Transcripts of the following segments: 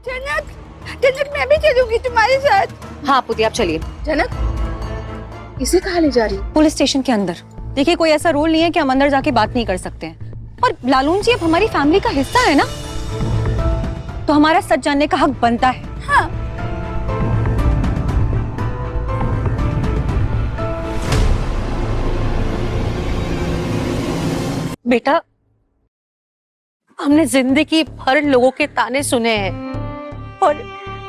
जनक, जनक मैं भी चलूंगी तुम्हारे साथ। हाँ पुती आप चलिए। जनक इसे कहाँ ले जा रही? पुलिस स्टेशन के अंदर। देखिए कोई ऐसा रूल नहीं है कि हम अंदर जाके बात नहीं कर सकते हैं, और लालून जी अब हमारी फैमिली का हिस्सा है ना, तो हमारा सच जानने का हक बनता है। हाँ। बेटा हमने जिंदगी भर लोगों के ताने सुने हैं और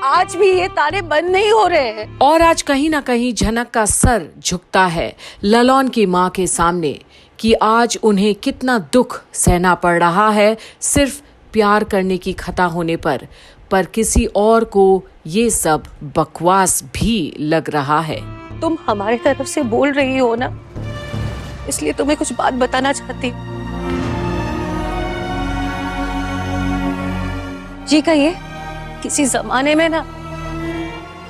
आज भी ये ताने बंद नहीं हो रहे हैं। और आज कहीं ना कहीं झनक का सर झुकता है ललन की माँ के सामने कि आज उन्हें कितना दुख सहना पड़ रहा है सिर्फ प्यार करने की खता होने पर किसी और को ये सब बकवास भी लग रहा है। तुम हमारी तरफ से बोल रही हो ना, इसलिए तुम्हें कुछ बात बताना चाहती। जी कहिए। किसी जमाने में ना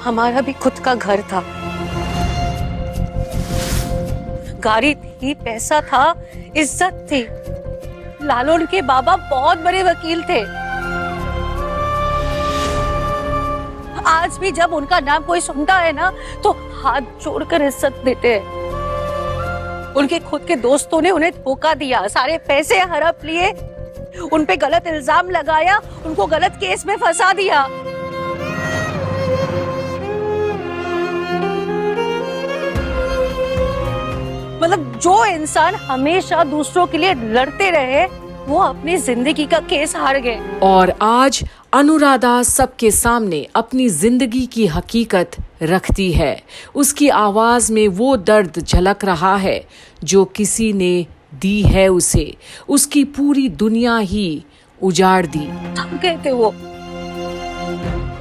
हमारा भी खुद का घर था, गाड़ी थी, पैसा था, इज्जत थी। लालून के बाबा बहुत बड़े वकील थे। आज भी जब उनका नाम कोई सुनता है ना तो हाथ जोड़कर इज्जत देते हैं। उनके खुद के दोस्तों ने उन्हें धोखा दिया, सारे पैसे हड़प लिए, उन पे गलत इल्जाम लगाया, उनको गलत केस में फंसा दिया। मतलब जो इंसान हमेशा दूसरों के लिए लड़ते रहे वो अपनी जिंदगी का केस हार गए। और आज अनुराधा सबके सामने अपनी जिंदगी की हकीकत रखती है। उसकी आवाज में वो दर्द झलक रहा है जो किसी ने दी है उसे। उसकी पूरी दुनिया ही उजाड़ दी। थक गए थे वो,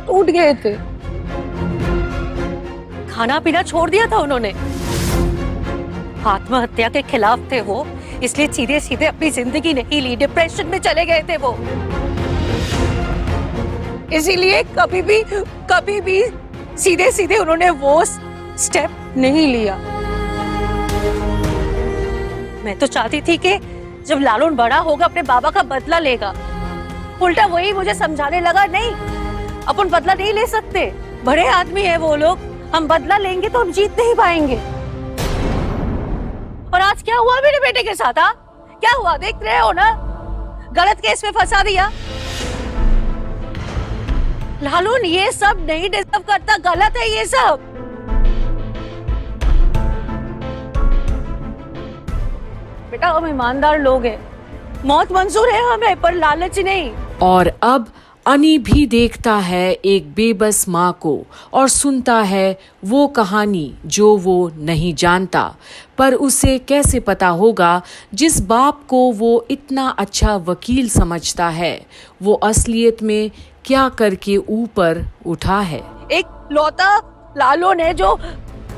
टूट गए थे, खाना पीना छोड़ दिया था उन्होंने, आत्महत्या के खिलाफ थे वो, इसलिए सीधे सीधे अपनी जिंदगी नहीं ली, डिप्रेशन में चले गए थे वो। इसीलिए कभी भी सीधे सीधे उन्होंने वो स्टेप नहीं लिया। मैं तो चाहती थी कि जब लालून बड़ा होगा अपने बाबा का बदला लेगा। उल्टा वही मुझे समझाने लगा, नहीं अपन बदला नहीं ले सकते, बड़े आदमी है वो लोग, हम बदला लेंगे तो हम जीत नहीं पाएंगे। और आज क्या हुआ मेरे बेटे के साथ? क्या हुआ देख रहे हो ना, गलत केस में फंसा दिया। लालून ये सब नहीं डिजर्व करता, गलत है ये सब। बेटा हम ईमानदार लोग हैं, मौत मंजूर है हमें, पर लालच नहीं। और अब अनी भी देखता है एक बेबस माँ को और सुनता है वो कहानी जो वो नहीं जानता। पर उसे कैसे पता होगा जिस बाप को वो इतना अच्छा वकील समझता है वो असलियत में क्या करके ऊपर उठा है। एक लौता लालून है जो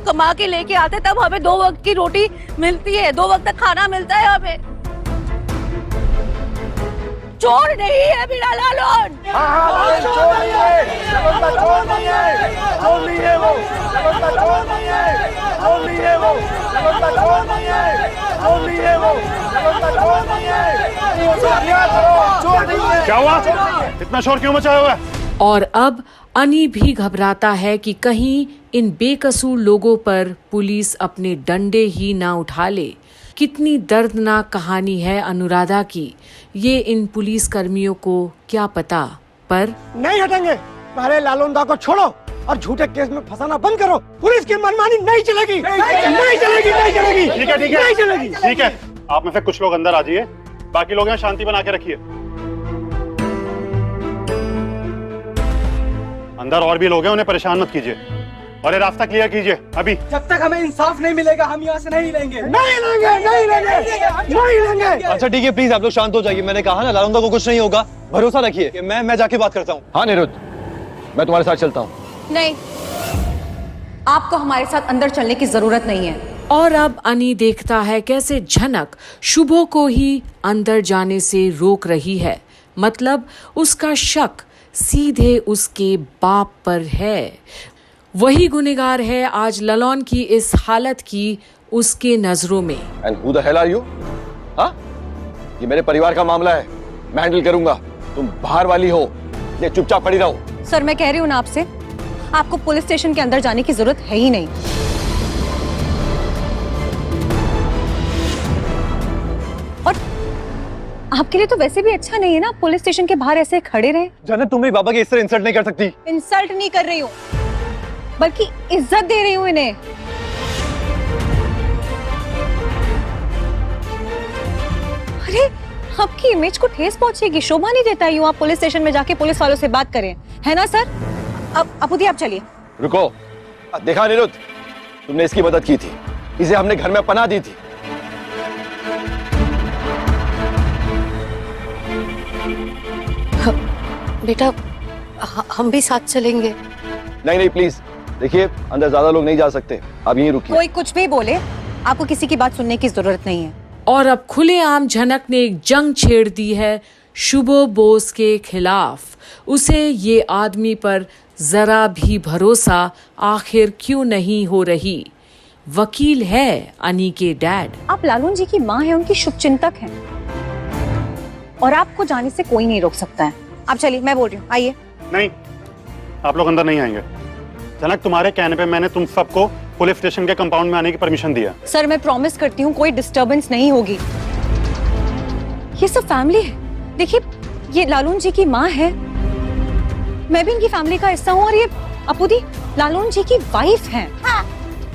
कमा के लेके आते, तब हमें 2 वक्त की रोटी मिलती है, 2 वक्त तक खाना मिलता है हमें। चोर नहीं है मेरा लालून। चोर नहीं है, चोर नहीं है, चोर नहीं है वो, चोर नहीं है, चोर नहीं है वो, चोर नहीं है, चोर नहीं है वो, चोर नहीं है, चोर नहीं है। क्या हुआ? इतना शोर क्यों मचाया हुआ है? और अब अनी भी घबराता है कि कहीं इन बेकसूर लोगों पर पुलिस अपने डंडे ही ना उठा ले। कितनी दर्दनाक कहानी है अनुराधा की, ये इन पुलिस कर्मियों को क्या पता। पर नहीं हटेंगे, पहले लालूनदा को छोड़ो और झूठे केस में फंसाना बंद करो। पुलिस की मनमानी नहीं चलेगी, नहीं चलेगी, नहीं चलेगी। ठीक है, ठीक है, नहीं चलेगी। ठीक है, आप में से कुछ लोग अंदर आ जाइए, बाकी लोग यहाँ शांति बना के रखिए। अंदर और भी लोग हैं, उन्हें परेशान मत कीजिए और ये रास्ता क्लियर कीजिए अभी। जब तक हमें इंसाफ नहीं मिलेगा हम यहाँ से नहीं लेंगे, नहीं लेंगे, नहीं लेंगे, नहीं लेंगे। अच्छा ठीक है, प्लीज आप लोग शांत हो जाइए। मैंने कहा ना लालूनदा को कुछ नहीं होगा, भरोसा रखिए कि मैं जाके बात करता हूँ। हाँ निरुद्ध, मैं तुम्हारे साथ चलता हूँ। नहीं, आपको हमारे साथ अंदर चलने की जरूरत नहीं है। और अब अनी देखता है कैसे झनक शुभो को ही अंदर जाने से रोक रही है। मतलब उसका शक सीधे उसके बाप पर है। वही गुनहगार है आज ललन की इस हालत की उसके नजरों में। And who the hell are you? हाँ, ये मेरे परिवार का मामला है, मैं हैंडल करूंगा। तुम बाहर वाली हो, ये चुपचाप पड़ी रहो। सर मैं कह रही हूँ ना आपसे, आपको पुलिस स्टेशन के अंदर जाने की जरूरत है ही नहीं। और आपके लिए तो वैसे भी अच्छा नहीं है ना पुलिस स्टेशन के बाहर ऐसे खड़े रहे। जन्नत, तुम मेरे बाबा की इस तरह इंसल्ट नहीं कर सकती। इंसल्ट नहीं कर रही हूँ, बल्कि इज्जत दे रही हूँ इन्हें। अरे आपकी इमेज को ठेस पहुंचेगी, शोभा नहीं देता यूं आप पुलिस स्टेशन में जाके पुलिस वालों से बात करें, है ना सर? अब अपुदी आप चलिए। रुको, देखा अनिरुद्ध, तुमने इसकी मदद की थी, इसे हमने घर में पनाह दी थी। बेटा हम भी साथ चलेंगे। नहीं नहीं प्लीज, देखिए अंदर ज्यादा लोग नहीं जा सकते, आप यहीं रुकिए। कोई कुछ भी बोले, आपको किसी की बात सुनने की जरूरत नहीं है। और अब खुलेआम झनक ने एक जंग छेड़ दी है शुभो बोस के खिलाफ। उसे ये आदमी पर जरा भी भरोसा आखिर क्यों नहीं हो रही। वकील है अनी के डैड। आप लालून जी की माँ है, उनकी शुभचिंतक हैं, और आपको जाने से कोई नहीं रोक सकता है। आप चलिए, मैं बोल रही हूँ, आइए। नहीं, आप लोग अंदर नहीं आएंगे। जनक, तुम्हारे कहने पे मैंने तुम सबको पुलिस स्टेशन के कंपाउंड में आने की परमिशन दिया। सर मैं प्रॉमिस करती हूँ कोई डिस्टरबेंस नहीं होगी। ये सब फैमिली है। देखिए ये लालून जी की माँ है, मैं भी इनकी फैमिली का हिस्सा हूँ, और ये अपुदी लालून जी की वाइफ है।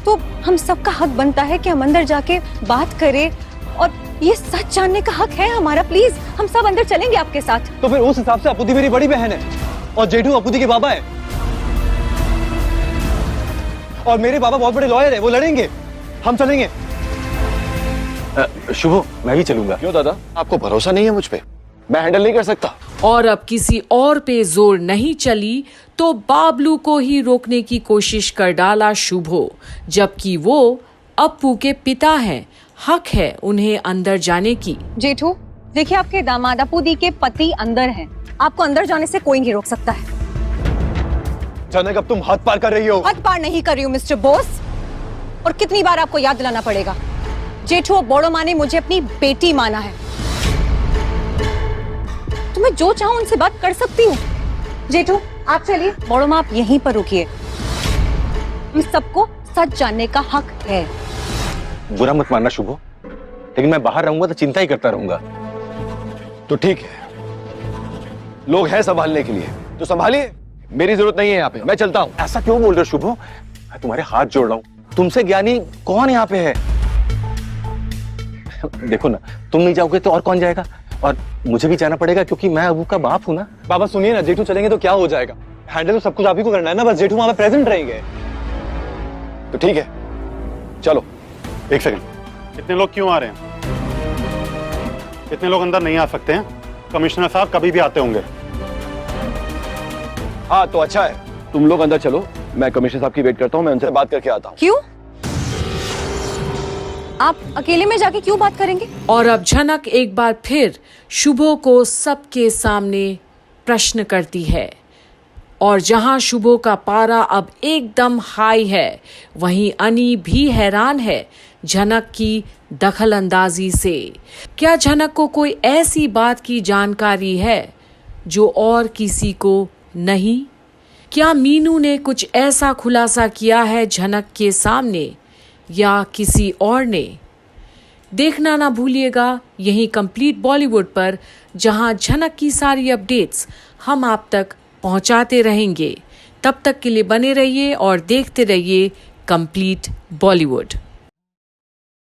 तो हम सबका हक बनता है कि हम अंदर जाके बात करें, और ये सच जानने का हक है हमारा। प्लीज हम सब अंदर चलेंगे आपके साथ। तो फिर उस हिसाब से अपुदी मेरी बड़ी बहन है और जेठू अपुदी के बाबा है, और मेरे बाबा बहुत बड़े लॉयर है, वो लड़ेंगे, हम चलेंगे। शुभो, मैं भी चलूंगा। क्यों दादा, आपको भरोसा नहीं है मुझ पे? मैं हैंडल नहीं कर सकता। और अब किसी और पे जोर नहीं चली तो बाबलू को ही रोकने की कोशिश कर डाला शुभो, जबकि वो अप्पू के पिता हैं। हक है उन्हें अंदर जाने की। जेठू देखिए, आपके दामाद अपुदी के पति अंदर हैं, आपको अंदर जाने से कोई नहीं रोक सकता है। जनक, अब तुम हद पार कर रही हो। हद पार नहीं कर रही हूँ मिस्टर बोस, और कितनी बार आपको याद दिलाना पड़ेगा। जेठू और बड़ो माँ ने मुझे अपनी बेटी माना है, तो मैं जो चाहूँ उनसे बात कर सकती हूँ। जेठू आप चलिए, बड़ो माँ आप यहीं पर रुकिए। हम सबको सच जानने का हक है। बुरा मत मानना शुभो, लेकिन मैं बाहर रहूंगा तो चिंता ही करता रहूंगा। तो ठीक है, लोग हैं संभालने के लिए तो संभालिए, मेरी जरूरत नहीं है यहाँ पे, मैं चलता हूँ। ऐसा क्यों बोल रहे हो शुभो? मैं तुम्हारे हाथ जोड़ रहा हूँ, तुमसे ज्ञानी कौन यहाँ पे है? देखो ना, तुम नहीं जाओगे तो और कौन जाएगा, और मुझे भी जाना पड़ेगा क्योंकि मैं अबू का बाप हूँ ना। बाबा सुनिए ना, जेठू चलेंगे तो क्या हो जाएगा? हैंडल तो सब कुछ आप ही को करना है ना, बस जेठू वहां पे प्रेजेंट रहेंगे। तो ठीक है, चलो। एक सेकंड, इतने लोग क्यों आ रहे हैं? इतने लोग अंदर नहीं आ सकते हैं, कमिश्नर साहब कभी भी आते होंगे। हाँ तो अच्छा है, तुम लोग अंदर चलो, मैं कमिश्नर साहब की वेट करता हूँ, मैं उनसे बात करके आता हूँ। क्यों? आप अकेले में जाके क्यों बात करेंगे? और अब झनक एक बार फिर शुभो को सबके सामने प्रश्न करती है, और जहां शुभो का पारा अब एकदम हाई है, वहीं अनी भी हैरान है झनक की दखल अंदाजी से। क्या झनक को कोई ऐसी बात की जानकारी है जो और किसी को नहीं? क्या मीनू ने कुछ ऐसा खुलासा किया है झनक के सामने, या किसी और ने? देखना ना भूलिएगा यही कंप्लीट बॉलीवुड पर, जहां झनक की सारी अपडेट्स हम आप तक पहुंचाते रहेंगे। तब तक के लिए बने रहिए और देखते रहिए कंप्लीट बॉलीवुड।